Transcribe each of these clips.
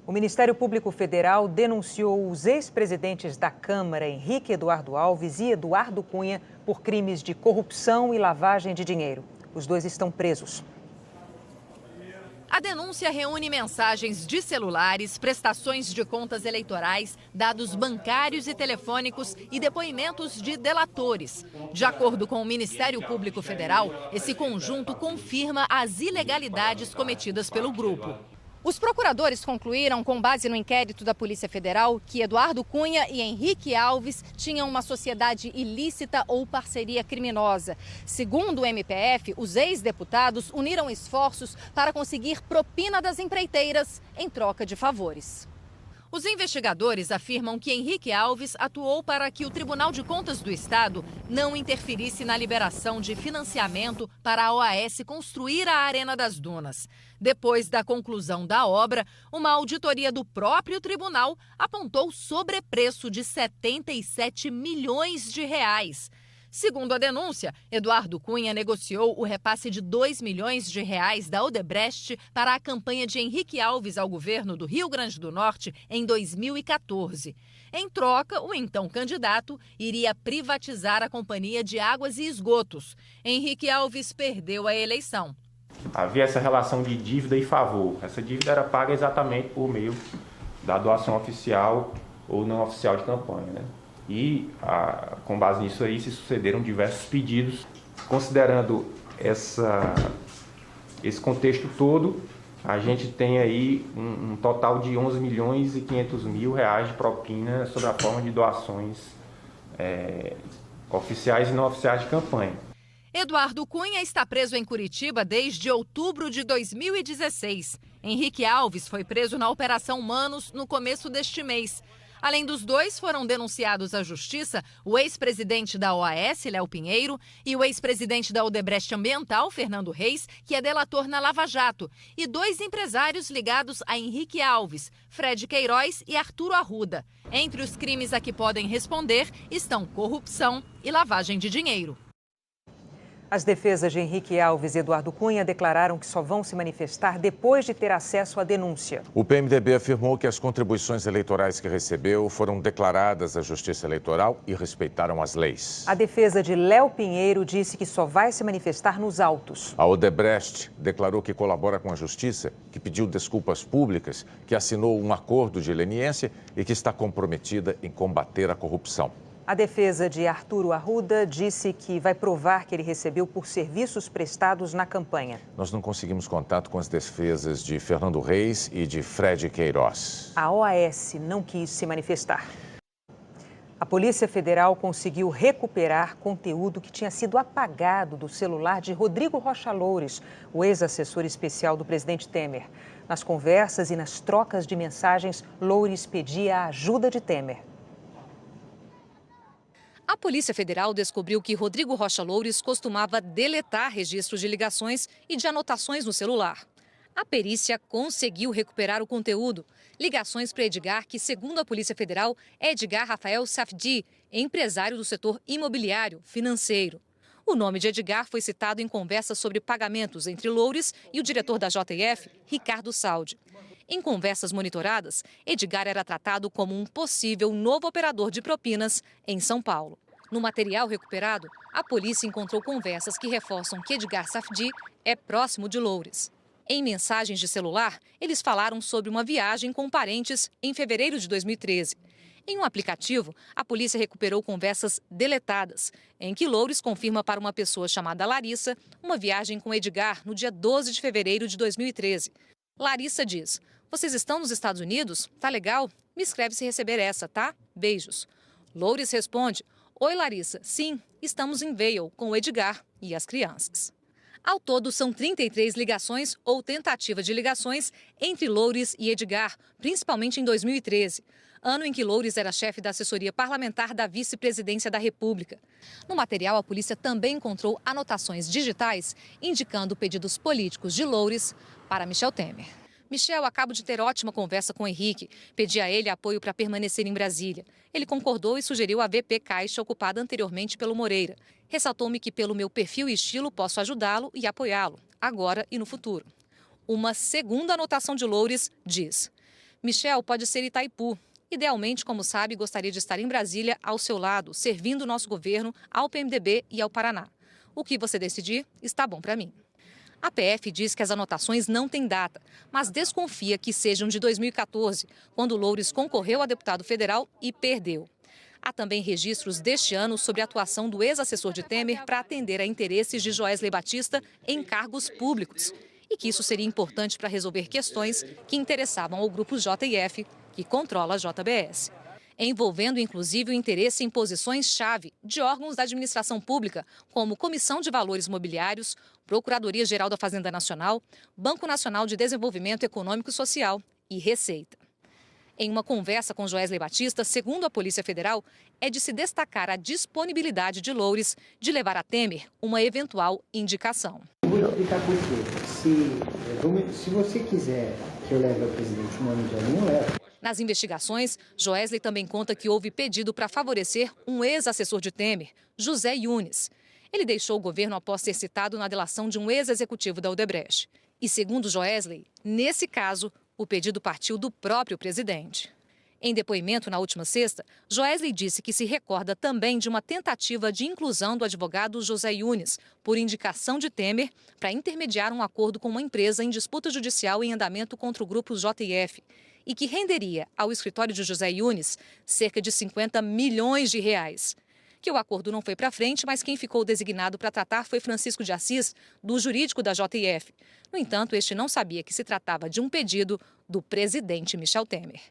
O Ministério Público Federal denunciou os ex-presidentes da Câmara, Henrique Eduardo Alves e Eduardo Cunha, por crimes de corrupção e lavagem de dinheiro. Os dois estão presos. A denúncia reúne mensagens de celulares, prestações de contas eleitorais, dados bancários e telefônicos e depoimentos de delatores. De acordo com o Ministério Público Federal, esse conjunto confirma as ilegalidades cometidas pelo grupo. Os procuradores concluíram, com base no inquérito da Polícia Federal, que Eduardo Cunha e Henrique Alves tinham uma sociedade ilícita ou parceria criminosa. Segundo o MPF, os ex-deputados uniram esforços para conseguir propina das empreiteiras em troca de favores. Os investigadores afirmam que Henrique Alves atuou para que o Tribunal de Contas do Estado não interferisse na liberação de financiamento para a OAS construir a Arena das Dunas. Depois da conclusão da obra, uma auditoria do próprio tribunal apontou sobrepreço de 77 milhões de reais. Segundo a denúncia, Eduardo Cunha negociou o repasse de 2 milhões de reais da Odebrecht para a campanha de Henrique Alves ao governo do Rio Grande do Norte em 2014. Em troca, o então candidato iria privatizar a Companhia de Águas e Esgotos. Henrique Alves perdeu a eleição. Havia essa relação de dívida e favor. Essa dívida era paga exatamente por meio da doação oficial ou não oficial de campanha, né? E, com base nisso aí, se sucederam diversos pedidos. Considerando esse contexto todo, a gente tem aí um total de 11 milhões e 500 mil reais de propina sob a forma de doações oficiais e não oficiais de campanha. Eduardo Cunha está preso em Curitiba desde outubro de 2016. Henrique Alves foi preso na Operação Manos no começo deste mês. Além dos dois, foram denunciados à Justiça o ex-presidente da OAS, Léo Pinheiro, e o ex-presidente da Odebrecht Ambiental, Fernando Reis, que é delator na Lava Jato, e 2 empresários ligados a Henrique Alves, Fred Queiroz e Arturo Arruda. Entre os crimes a que podem responder estão corrupção e lavagem de dinheiro. As defesas de Henrique Alves e Eduardo Cunha declararam que só vão se manifestar depois de ter acesso à denúncia. O PMDB afirmou que as contribuições eleitorais que recebeu foram declaradas à Justiça Eleitoral e respeitaram as leis. A defesa de Léo Pinheiro disse que só vai se manifestar nos autos. A Odebrecht declarou que colabora com a Justiça, que pediu desculpas públicas, que assinou um acordo de leniência e que está comprometida em combater a corrupção. A defesa de Arturo Arruda disse que vai provar que ele recebeu por serviços prestados na campanha. Nós não conseguimos contato com as defesas de Fernando Reis e de Fred Queiroz. A OAS não quis se manifestar. A Polícia Federal conseguiu recuperar conteúdo que tinha sido apagado do celular de Rodrigo Rocha Loures, o ex-assessor especial do presidente Temer. Nas conversas e nas trocas de mensagens, Loures pedia a ajuda de Temer. A Polícia Federal descobriu que Rodrigo Rocha Loures costumava deletar registros de ligações e de anotações no celular. A perícia conseguiu recuperar o conteúdo. Ligações para Edgar, que, segundo a Polícia Federal, é Edgar Rafael Safdi, empresário do setor imobiliário financeiro. O nome de Edgar foi citado em conversas sobre pagamentos entre Loures e o diretor da JF, Ricardo Saldi. Em conversas monitoradas, Edgar era tratado como um possível novo operador de propinas em São Paulo. No material recuperado, a polícia encontrou conversas que reforçam que Edgar Safdi é próximo de Loures. Em mensagens de celular, eles falaram sobre uma viagem com parentes em fevereiro de 2013. Em um aplicativo, a polícia recuperou conversas deletadas, em que Loures confirma para uma pessoa chamada Larissa uma viagem com Edgar no dia 12 de fevereiro de 2013. Larissa diz: "Vocês estão nos Estados Unidos? Tá legal? Me escreve se receber essa, tá? Beijos." Loures responde: "Oi, Larissa. Sim, estamos em Vail com o Edgar e as crianças." Ao todo, são 33 ligações ou tentativa de ligações entre Loures e Edgar, principalmente em 2013, ano em que Loures era chefe da assessoria parlamentar da vice-presidência da República. No material, a polícia também encontrou anotações digitais indicando pedidos políticos de Loures para Michel Temer. Michel, acabo de ter ótima conversa com Henrique. Pedi a ele apoio para permanecer em Brasília. Ele concordou e sugeriu a VP Caixa ocupada anteriormente pelo Moreira. Ressaltou-me que pelo meu perfil e estilo posso ajudá-lo e apoiá-lo, agora e no futuro. Uma segunda anotação de Loures diz: Michel pode ser Itaipu. Idealmente, como sabe, gostaria de estar em Brasília, ao seu lado, servindo o nosso governo, ao PMDB e ao Paraná. O que você decidir, está bom para mim. A PF diz que as anotações não têm data, mas desconfia que sejam de 2014, quando Loures concorreu a deputado federal e perdeu. Há também registros deste ano sobre a atuação do ex-assessor de Temer para atender a interesses de Joesley Batista em cargos públicos. E que isso seria importante para resolver questões que interessavam ao grupo JF, que controla a JBS. Envolvendo inclusive o interesse em posições-chave de órgãos da administração pública, como Comissão de Valores Mobiliários, Procuradoria-Geral da Fazenda Nacional, Banco Nacional de Desenvolvimento Econômico e Social e Receita. Em uma conversa com Joesley Batista, segundo a Polícia Federal, é de se destacar a disponibilidade de Loures de levar a Temer uma eventual indicação. Vou explicar por quê. Se você quiser que eu leve ao presidente o nome de alguém, eu levo. Nas investigações, Joesley também conta que houve pedido para favorecer um ex-assessor de Temer, José Yunes. Ele deixou o governo após ser citado na delação de um ex-executivo da Odebrecht. E segundo Joesley, nesse caso, o pedido partiu do próprio presidente. Em depoimento na última sexta, Joesley disse que se recorda também de uma tentativa de inclusão do advogado José Yunes, por indicação de Temer, para intermediar um acordo com uma empresa em disputa judicial em andamento contra o grupo JF, e que renderia ao escritório de José Yunes cerca de 50 milhões de reais. Que o acordo não foi para frente, mas quem ficou designado para tratar foi Francisco de Assis, do jurídico da JF. No entanto, este não sabia que se tratava de um pedido do presidente Michel Temer.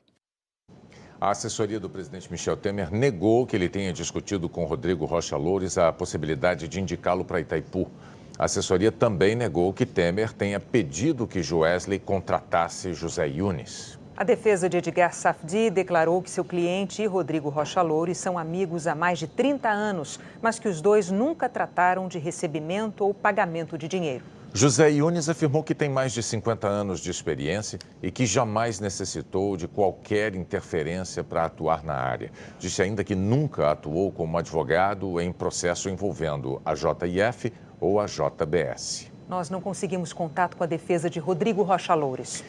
A assessoria do presidente Michel Temer negou que ele tenha discutido com Rodrigo Rocha Loures a possibilidade de indicá-lo para Itaipu. A assessoria também negou que Temer tenha pedido que Joesley contratasse José Yunes. A defesa de Edgar Safdie declarou que seu cliente e Rodrigo Rocha Loures são amigos há mais de 30 anos, mas que os dois nunca trataram de recebimento ou pagamento de dinheiro. José Yunes afirmou que tem mais de 50 anos de experiência e que jamais necessitou de qualquer interferência para atuar na área. Disse ainda que nunca atuou como advogado em processo envolvendo a JF ou a JBS. Nós não conseguimos contato com a defesa de Rodrigo Rocha Loures.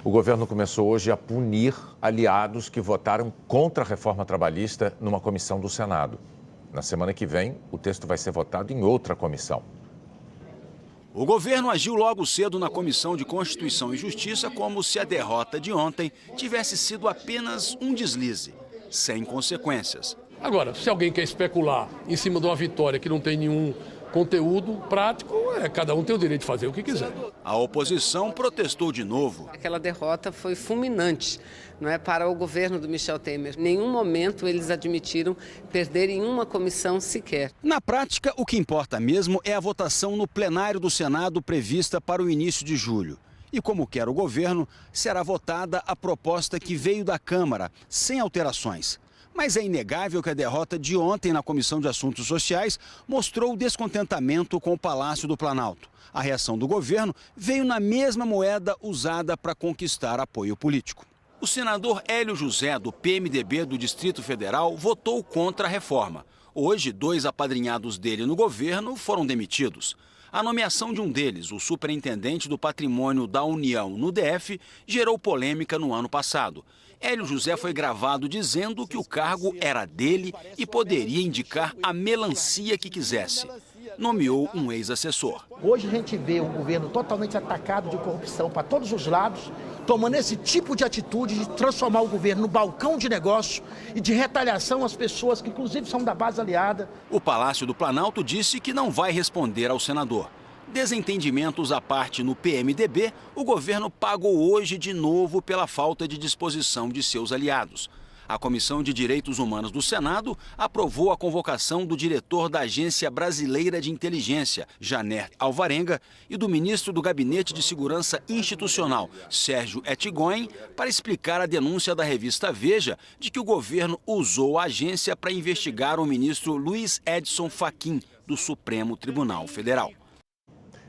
O governo começou hoje a punir aliados que votaram contra a reforma trabalhista numa comissão do Senado. Na semana que vem, o texto vai ser votado em outra comissão. O governo agiu logo cedo na Comissão de Constituição e Justiça como se a derrota de ontem tivesse sido apenas um deslize, sem consequências. Agora, se alguém quer especular em cima de uma vitória que não tem nenhum conteúdo prático, cada um tem o direito de fazer o que quiser. A oposição protestou de novo. Aquela derrota foi fulminante, não é, para o governo do Michel Temer. Em nenhum momento eles admitiram perder em uma comissão sequer. Na prática, o que importa mesmo é a votação no plenário do Senado prevista para o início de julho. E como quer o governo, será votada a proposta que veio da Câmara, sem alterações. Mas é inegável que a derrota de ontem na Comissão de Assuntos Sociais mostrou o descontentamento com o Palácio do Planalto. A reação do governo veio na mesma moeda usada para conquistar apoio político. O senador Hélio José, do PMDB do Distrito Federal, votou contra a reforma. Hoje, 2 apadrinhados dele no governo foram demitidos. A nomeação de um deles, o superintendente do patrimônio da União no DF, gerou polêmica no ano passado. Hélio José foi gravado dizendo que o cargo era dele e poderia indicar a melancia que quisesse. Nomeou um ex-assessor. Hoje a gente vê um governo totalmente atacado de corrupção para todos os lados, tomando esse tipo de atitude de transformar o governo no balcão de negócio e de retaliação às pessoas que inclusive são da base aliada. O Palácio do Planalto disse que não vai responder ao senador. Desentendimentos à parte no PMDB, o governo pagou hoje de novo pela falta de disposição de seus aliados. A Comissão de Direitos Humanos do Senado aprovou a convocação do diretor da Agência Brasileira de Inteligência, Janer Alvarenga, e do ministro do Gabinete de Segurança Institucional, Sérgio Ettigoin, para explicar a denúncia da revista Veja de que o governo usou a agência para investigar o ministro Luiz Edson Fachin, do Supremo Tribunal Federal.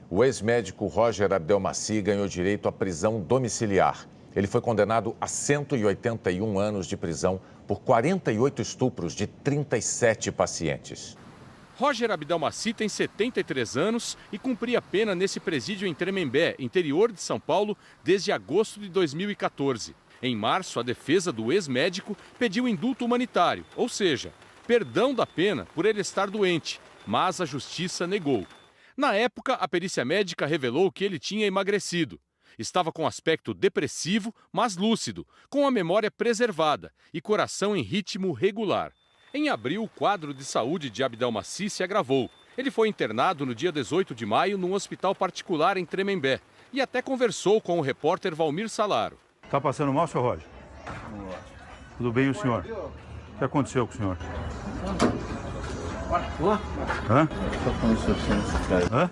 O ex-médico Roger Abdelmaci ganhou direito à prisão domiciliar. Ele foi condenado a 181 anos de prisão por 48 estupros de 37 pacientes. Roger Abdelmaci tem 73 anos e cumpria pena nesse presídio em Tremembé, interior de São Paulo, desde agosto de 2014. Em março, a defesa do ex-médico pediu indulto humanitário, ou seja, perdão da pena por ele estar doente, mas a justiça negou. Na época, a perícia médica revelou que ele tinha emagrecido. Estava com aspecto depressivo, mas lúcido, com a memória preservada e coração em ritmo regular. Em abril, o quadro de saúde de Abdelmaci se agravou. Ele foi internado no dia 18 de maio num hospital particular em Tremembé e até conversou com o repórter Valmir Salaro. Está passando mal, seu Roger? Tudo bem, e o senhor? O que aconteceu com o senhor? Hã? Hã?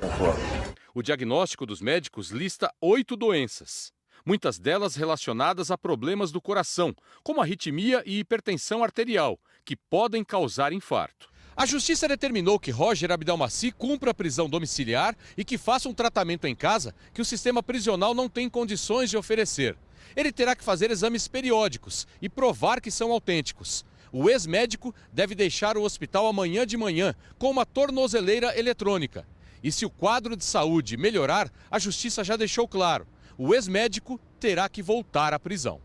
O diagnóstico dos médicos lista 8 doenças, muitas delas relacionadas a problemas do coração, como arritmia e hipertensão arterial, que podem causar infarto. A justiça determinou que Roger Abdelmaci cumpra a prisão domiciliar e que faça um tratamento em casa que o sistema prisional não tem condições de oferecer. Ele terá que fazer exames periódicos e provar que são autênticos. O ex-médico deve deixar o hospital amanhã de manhã com uma tornozeleira eletrônica. E se o quadro de saúde melhorar, a justiça já deixou claro, o ex-médico terá que voltar à prisão.